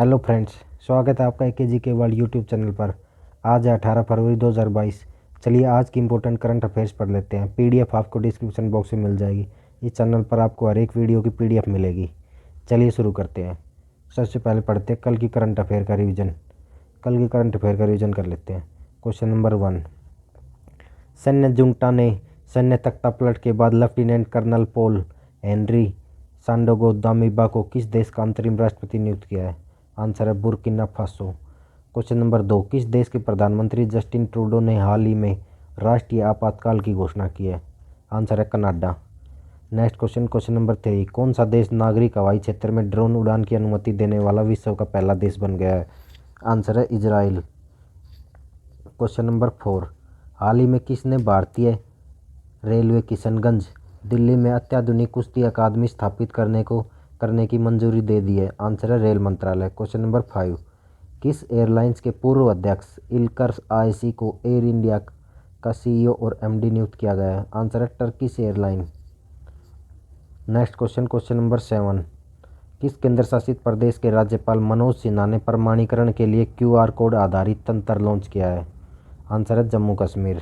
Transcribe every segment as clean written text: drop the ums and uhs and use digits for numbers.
Hello friends, स्वागत है आपका एके जी के वर्ल्ड यूट्यूब चैनल पर। आज है 18 फरवरी 2022। चलिए आज की इंपॉर्टेंट करंट अफेयर्स पढ़ लेते हैं। पीडीएफ आपको डिस्क्रिप्शन बॉक्स में मिल जाएगी। इस चैनल पर आपको हर एक वीडियो की पीडीएफ मिलेगी। चलिए शुरू करते हैं। सबसे पहले पढ़ते हैं कल की करंट अफेयर का रिवीजन। कल की करंट अफेयर का रिवीजन कर लेते हैं। क्वेश्चन नंबर 1, सैन्य जुंटा ने सैन्य तख्तापलट के बाद लेफ्टिनेंट कर्नल पॉल हेनरी सांडोगो दामिबा को किस देश का अंतरिम राष्ट्रपति नियुक्त किया है? आंसर है बुर्किना फासो। क्वेश्चन नंबर 2, किस देश के प्रधानमंत्री जस्टिन ट्रूडो ने हाल ही में राष्ट्रीय आपातकाल की घोषणा की है? आंसर है Canada. Next question, question number 3, कौन सा देश नागरिक हवाई क्षेत्र में ड्रोन उड़ान की अनुमति देने वाला विश्व का पहला देश बन गया है? आंसर है इजराइल। क्वेश्चन नंबर 4, हाल ही में किसने भारतीय रेलवे किशनगंज दिल्ली में अत्याधुनिक कुश्ती अकादमी स्थापित करने की मंजूरी दे दी है? आंसर है रेल मंत्रालय। क्वेश्चन नंबर 5, किस एयरलाइंस के पूर्व अध्यक्ष इल्कर आयसी को एयर इंडिया का सीईओ और एमडी नियुक्त किया गया है? आंसर है Turkish airline. Next question, question number 7, किस केंद्र शासित प्रदेश के राज्यपाल मनोज सिन्हा ने प्रमाणीकरण के लिए क्यूआर कोड आधारित तंत्र लॉन्च किया है? आंसर है Jammu Kashmir.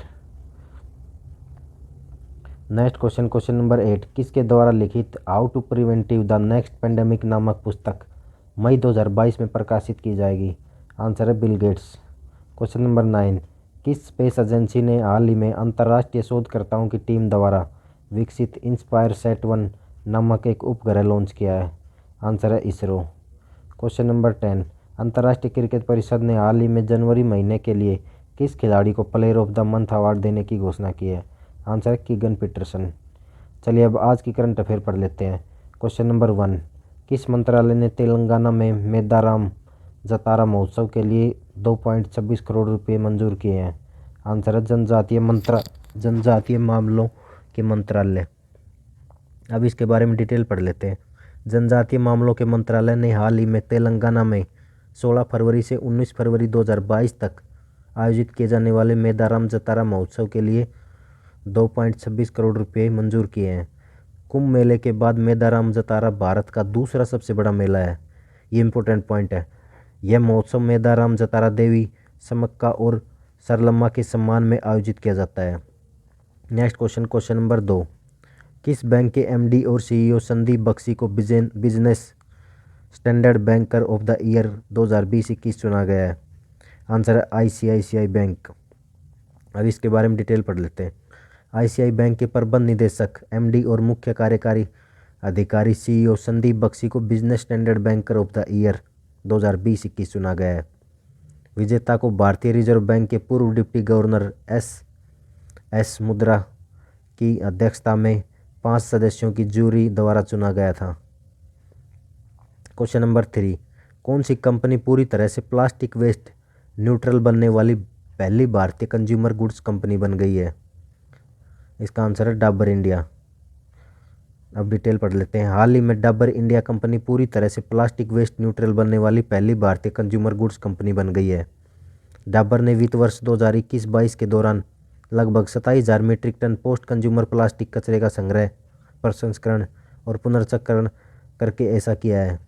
Next question, question number 8, किसके द्वारा लिखित how to preventive the next pandemic नामक पुस्तक मई 2022 में प्रकाशित की जाएगी? आंसर है बिल गेट्स। क्वेश्चन नंबर 9, किस स्पेस एजेंसी ने हाल ही में अंतर्राष्ट्रीय शोधकर्ताओं की टीम द्वारा विकसित इंस्पायर सेट 1 नामक एक उपग्रह लॉन्च किया है? आंसर है इसरो। क्वेश्चन नंबर 10, अंतर्राष्ट्रीय क्रिकेट परिषद ने हाल ही में जनवरी महीने के लिए किस खिलाड़ी को player of the month award देने की घोषणा की है? आंसर है कीगन पीटरसन। चलिए अब आज की करंट अफेयर पढ़ लेते हैं। क्वेश्चन नंबर 1, किस मंत्रालय ने तेलंगाना में मेदाराम जतारा महोत्सव के लिए 2.26 करोड़ रुपए मंजूर किए हैं? आंसर है जनजातीय मामलों के मंत्रालय। अब इसके बारे में डिटेल पढ़ लेते हैं। जनजातीय मामलों के मंत्रालय ने हाल ही में तेलंगाना में 16 फरवरी से 19 फरवरी 2022 तक आयोजित किए जाने वाले मेदाराम जतारा महोत्सव के लिए 2.26 करोड़ रुपए मंजूर किए हैं। कुंभ मेले के बाद मेदाराम जतारा भारत का दूसरा सबसे बड़ा मेला है। ये इंपॉर्टेंट पॉइंट है। यह महोत्सव मेदाराम जतारा देवी समक्का और सरलम्मा के सम्मान में आयोजित किया जाता है। नेक्स्ट क्वेश्चन, क्वेश्चन नंबर 2, किस बैंक के एमडी और सीईओ संदीप बख्शी को business standard banker of the year 2020-21 चुना गया है? आंसर है आईसीआईसीआई बैंक। अब इसके बारे में डिटेल पढ़ लेते हैं। आईसीआई बैंक के प्रबंध निदेशक एमडी और मुख्य कार्यकारी अधिकारी सीईओ संदीप बख्शी को business standard banker of the year 2020-21 चुना गया है। विजेता को भारतीय रिजर्व बैंक के पूर्व डिप्टी गवर्नर एस मुद्रा की अध्यक्षता में 5 सदस्यों की जूरी द्वारा चुना गया था। क्वेश्चन नंबर 3, कौन सी कंपनी पूरी तरह से प्लास्टिक वेस्ट न्यूट्रल बनने वाली पहली भारतीय कंज्यूमर गुड्स कंपनी बन गई है? इसका आंसर है डाबर इंडिया। अब डिटेल पढ़ लेते हैं। हाल ही में डाबर इंडिया कंपनी पूरी तरह से प्लास्टिक वेस्ट न्यूट्रल बनने वाली पहली भारतीय कंज्यूमर गुड्स कंपनी बन गई है। डाबर ने वित्त वर्ष 2021-22 के दौरान लगभग 27,000 metric tonne post consumer plastic कचरे का संग्रह, प्रसंस्करण और पुनर्चक्रण करके ऐसा किया है।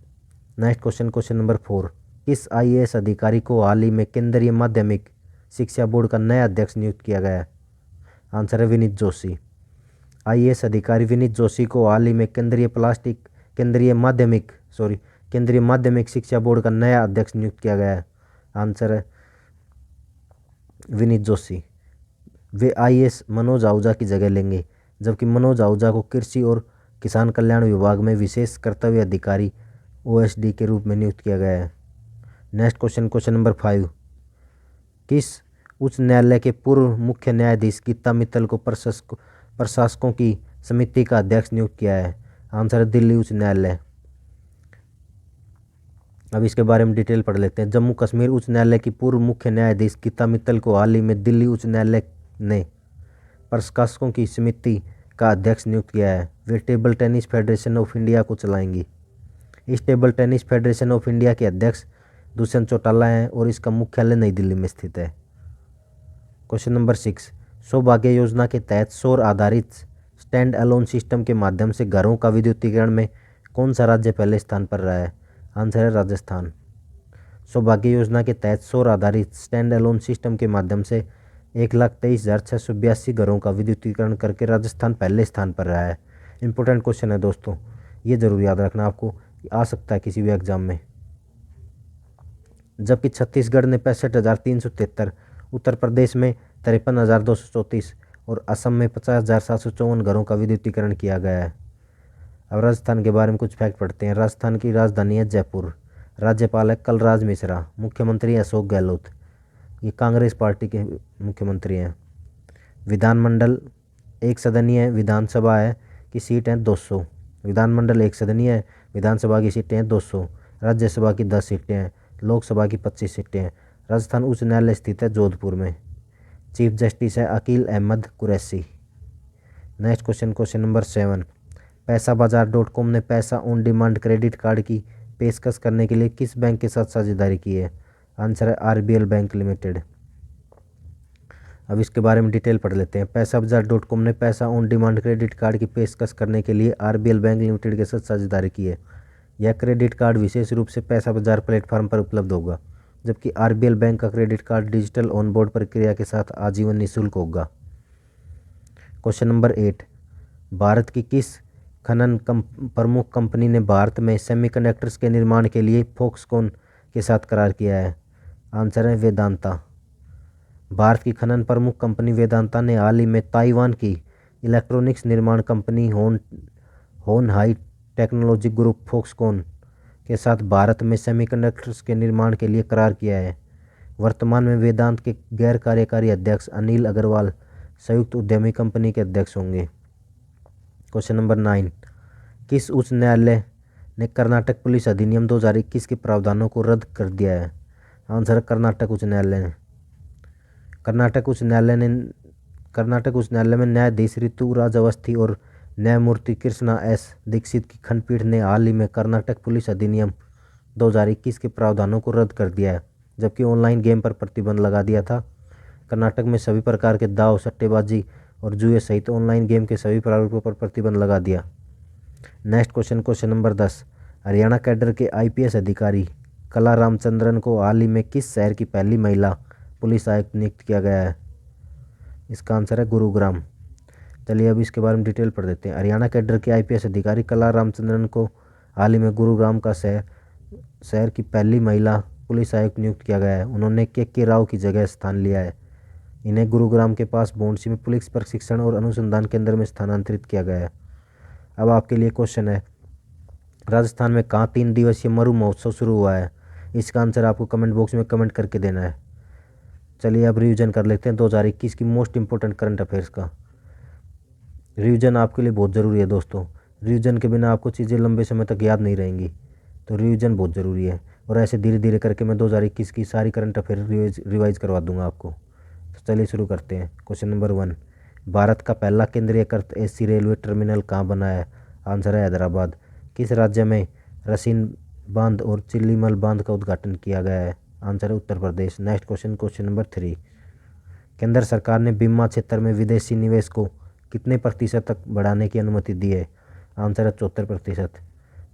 नेक्स्ट क्वेश्चन, क्वेश्चन नंबर 4, किस आईएएस अधिकारी को हाल ही में केंद्रीय माध्यमिक शिक्षा बोर्ड का नया अध्यक्ष नियुक्त किया गया है? आंसर है विनीत जोशी। आईएएस अधिकारी विनीत जोशी को हाल ही में केंद्रीय माध्यमिक शिक्षा बोर्ड का नया अध्यक्ष नियुक्त किया गया है। आंसर है विनीत जोशी। वे आईएएस मनोज आहूजा की जगह लेंगे, जबकि मनोज आहूजा को कृषि और किसान कल्याण विभाग में विशेष कर्तव्य अधिकारी ओएसडी के रूप में नियुक्त किया गया है। नेक्स्ट क्वेश्चन, क्वेश्चन नंबर 5, किस उच्च न्यायालय के पूर्व मुख्य न्यायाधीश गीता मित्तल को प्रशासकों की समिति का अध्यक्ष नियुक्त किया है? आंसर है दिल्ली उच्च न्यायालय। अब इसके बारे में डिटेल पढ़ लेते हैं। जम्मू कश्मीर उच्च न्यायालय की पूर्व मुख्य न्यायाधीश गीता मित्तल को हाल ही में दिल्ली उच्च न्यायालय ने प्रशासकों की समिति का अध्यक्ष नियुक्त किया है। वे table tennis federation of India को चलाएंगी। इस table tennis federation of India के अध्यक्ष दुष्यंत चौटाला हैं और इसका मुख्यालय नई दिल्ली में स्थित है। क्वेश्चन नंबर 6, सौभाग्य योजना के तहत सौर आधारित स्टैंड अलोन सिस्टम के माध्यम से घरों का विद्युतीकरण में कौन सा राज्य पहले स्थान पर रहा है? आंसर है राजस्थान। सौभाग्य योजना के तहत सौर आधारित स्टैंड अलोन सिस्टम के माध्यम से 1,23,682 घरों का विद्युतीकरण करके राजस्थान पहले स्थान पर रहा है। इंपॉर्टेंट क्वेश्चन है दोस्तों, ये जरूर याद रखना, आपको आ सकता है किसी भी एग्जाम में। जबकि छत्तीसगढ़ ने 65,373, उत्तर प्रदेश में 53,234 और असम में 50,754 घरों का विद्युतीकरण किया गया है। अब राजस्थान के बारे में कुछ फैक्ट पढ़ते हैं। राजस्थान की राजधानी है जयपुर, राज्यपाल है कलराज मिश्रा, मुख्यमंत्री अशोक गहलोत, ये कांग्रेस पार्टी के मुख्यमंत्री हैं। विधानमंडल एक सदनीय विधानसभा है की सीट है 200। विधानमंडल एक सदनीय है, विधानसभा की सीटें हैं 200, राज्यसभा की 10 सीटें हैं, लोकसभा की 25 सीटें हैं। राजस्थान उच्च न्यायालय स्थित है जोधपुर में। चीफ जस्टिस है Akil Ahmed Qureshi. Next question, question number 7, Paisabazaar dot com ने पैसा ऑन डिमांड क्रेडिट कार्ड की पेशकश करने के लिए किस बैंक के साथ साझेदारी की है? आंसर है आरबीएल बैंक लिमिटेड। अब इसके बारे में डिटेल पढ़ लेते हैं। पैसाबाजार.com ने पैसा ऑन डिमांड क्रेडिट कार्ड की पेशकश करने के लिए आरबीएल बैंक लिमिटेड के साथ साझेदारी की है। यह क्रेडिट कार्ड विशेष रूप से पैसा बाजार प्लेटफॉर्म पर उपलब्ध होगा, जबकि आरबीएल बैंक का क्रेडिट कार्ड डिजिटल ऑनबोर्ड प्रक्रिया के साथ आजीवन निःशुल्क होगा। क्वेश्चन नंबर 8, भारत की किस खनन प्रमुख कंपनी ने भारत में सेमीकंडक्टर्स के निर्माण के लिए फॉक्सकॉन के साथ करार किया है? आंसर है वेदांता। भारत की खनन प्रमुख कंपनी वेदांता ने हाल ही में ताइवान की इलेक्ट्रॉनिक्स निर्माण कंपनी होनहाई टेक्नोलॉजी ग्रुप फॉक्सकॉन के साथ भारत में सेमीकंडक्टर्स के निर्माण के लिए करार किया है। वर्तमान में वेदांत के गैर कार्यकारी अध्यक्ष अनिल अग्रवाल संयुक्त उद्यमी कंपनी के अध्यक्ष होंगे। क्वेश्चन नंबर 9, किस उच्च न्यायालय ने कर्नाटक पुलिस अधिनियम 2021 के प्रावधानों को रद्द कर दिया है? आंसर है कर्नाटक उच्च न्यायालय ने। कर्नाटक उच्च न्यायालय में न्यायाधीश ऋतुराज अवस्थी और न्यायमूर्ति कृष्णा एस दीक्षित की खंडपीठ ने हाल ही में कर्नाटक पुलिस अधिनियम 2021 के प्रावधानों को रद्द कर दिया है, जबकि ऑनलाइन गेम पर प्रतिबंध लगा दिया था। कर्नाटक में सभी प्रकार के दाव, सट्टेबाजी और जुए सहित ऑनलाइन गेम के सभी प्रारूपों पर प्रतिबंध लगा दिया। Next question, question number 10, Haryana cadre के आईपीएस अधिकारी कला रामचंद्रन को हाल ही में किस शहर की पहली महिला पुलिस आयुक्त नियुक्त किया गया है? इसका आंसर है गुरुग्राम। चलिए अब इसके बारे में डिटेल पढ़ देते हैं। हरियाणा कैडर के आईपीएस अधिकारी कला रामचंद्रन को हाल ही में गुरुग्राम का शहर की पहली महिला पुलिस आयुक्त नियुक्त किया गया है। उन्होंने के राव की जगह स्थान लिया है। इन्हें गुरुग्राम के पास बोंडसी में पुलिस प्रशिक्षण और अनुसंधान केंद्र में स्थानांतरित किया गया है। अब आपके लिए क्वेश्चन है, राजस्थान में कहाँ 3 दिवसीय मरु महोत्सव शुरू हुआ है? इसका आंसर आपको कमेंट बॉक्स में कमेंट करके देना है। चलिए अब रिवीजन कर लेते हैं 2021 की मोस्ट इंपॉर्टेंट करंट अफेयर्स का। रिवीजन आपके लिए बहुत ज़रूरी है दोस्तों। रिवीजन के बिना आपको चीज़ें लंबे समय तक याद नहीं रहेंगी, तो रिवीजन बहुत ज़रूरी है। और ऐसे धीरे धीरे करके मैं 2021 की सारी करंट अफेयर रिवाइज करवा दूंगा आपको। तो चलिए शुरू करते हैं। क्वेश्चन नंबर 1, भारत का पहला केंद्रीयकृत एसी रेलवे टर्मिनल कहाँ बना है? आंसर है हैदराबाद। किस राज्य में रसीन बांध और चिल्लीमल बांध का उद्घाटन किया गया है? आंसर है Uttar Pradesh. Next question, question number 3, केंद्र सरकार ने बीमा क्षेत्र में विदेशी निवेश को कितने प्रतिशत तक बढ़ाने की अनुमति दी है? आंसर है 74%।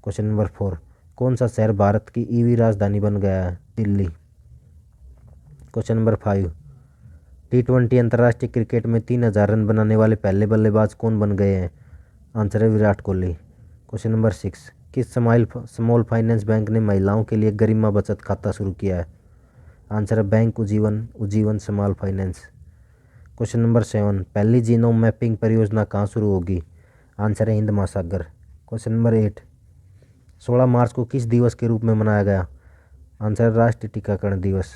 क्वेश्चन नंबर 4, कौन सा शहर भारत की ईवी राजधानी बन गया है? दिल्ली। क्वेश्चन नंबर 5, T20 अंतर्राष्ट्रीय क्रिकेट में 3000 रन बनाने वाले पहले बल्लेबाज कौन बन गए हैं? आंसर है विराट कोहली। क्वेश्चन नंबर 6, किस स्मॉल फाइनेंस बैंक ने महिलाओं के लिए गरिमा बचत खाता शुरू किया है? आंसर है bank Ujjivan small finance. Question number 7, पहली जीनोम मैपिंग परियोजना कहाँ शुरू होगी? आंसर है हिंद महासागर। क्वेश्चन नंबर 8, 16 मार्च को किस दिवस के रूप में मनाया गया? आंसर है राष्ट्रीय टीकाकरण दिवस।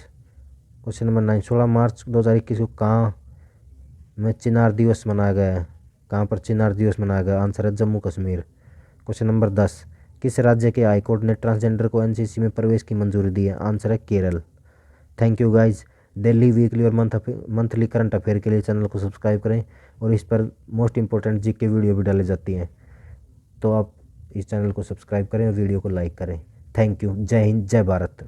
क्वेश्चन नंबर 9, 16 मार्च 2021 को कहाँ में चिनार दिवस मनाया गया है? कहाँ पर चिनार दिवस मनाया गया? आंसर है जम्मू कश्मीर। क्वेश्चन नंबर 10, किस राज्य के हाईकोर्ट ने ट्रांसजेंडर को एनसीसी में प्रवेश की मंजूरी दी है? आंसर है Kerala. Thank you guys. Daily, weekly और मंथली करंट अफेयर के लिए चैनल को सब्सक्राइब करें, और इस पर मोस्ट इंपॉर्टेंट जीके वीडियो भी डाली जाती हैं, तो आप इस चैनल को सब्सक्राइब करें और वीडियो को लाइक करें। Thank you. जय हिंद, जय भारत।